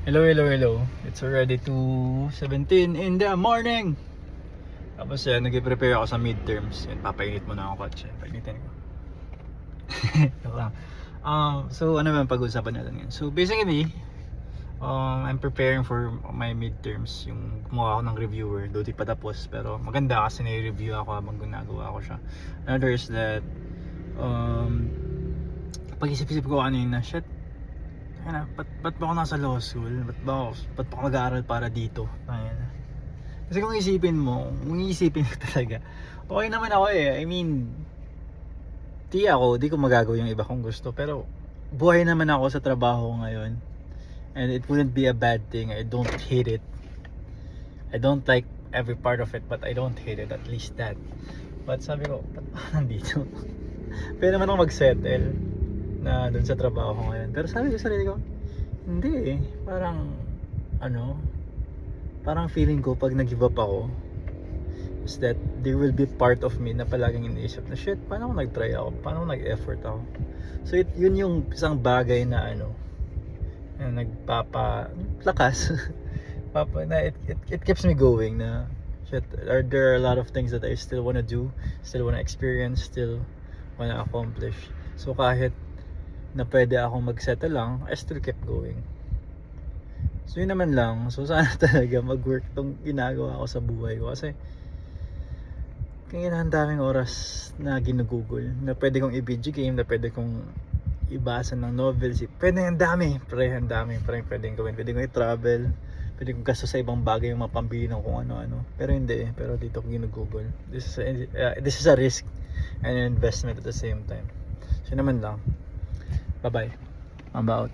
Hello, hello, hello. It's already 2:17 in the morning. Tapos nag-prepare ako sa midterms. Yan, papainit muna ako kotse. Painitin ko. Joke lang. So ano ba ang pag-uusapan natin ngayon? So basically, I'm preparing for my midterms. Yung gumawa ako ng reviewer. Though di pa tapos. Pero maganda kasi nai-review ako habang ginagawa ko siya. Another is that, pag-isip-isip ko kanina, shit, ayun, ba't ba ako nasa law school? Ba't ba ako mag-aaral para dito? Ayun. Kasi kung iisipin mo talaga, okay naman ako eh. I mean, di ko magagawa yung iba kong gusto. Pero, buhay naman ako sa trabaho ko ngayon. And it wouldn't be a bad thing. I don't hate it. I don't like every part of it, but I don't hate it. At least that. But sabi ko, ba't ako nandito? Pwede naman ako mag-settle na dun sa trabaho ko ngayon. Pero sabi ko sa sarili ko, hindi eh. Parang feeling ko pag nag-give up ako, is that there will be part of me na palaging iniisip na, shit, paano ako nag-try ako? Paano ako nag-effort ako? So yun yung isang bagay na na nagpapalakas. It keeps me going na, shit, there are a lot of things that I still wanna do, still wanna experience, still wanna accomplish. So kahit na pwede akong mag-settle lang, I still kept going. So yun naman lang. So sana talaga mag-work tong ginagawa ko sa buhay ko. Kasi kaya ang daming oras na ginugugol na pwede kong i-video game, na pwede kong ibasa ng novels. Pwede ang dami. Ang dami pwedeng gawin. Pwede kong i-travel. Pwede kong gasto sa ibang bagay, yung mapambili ng kung ano-ano. Pero hindi eh. Pero dito ko ginugugol. This is a risk and an investment at the same time. So naman lang. Bye-bye. I'm out.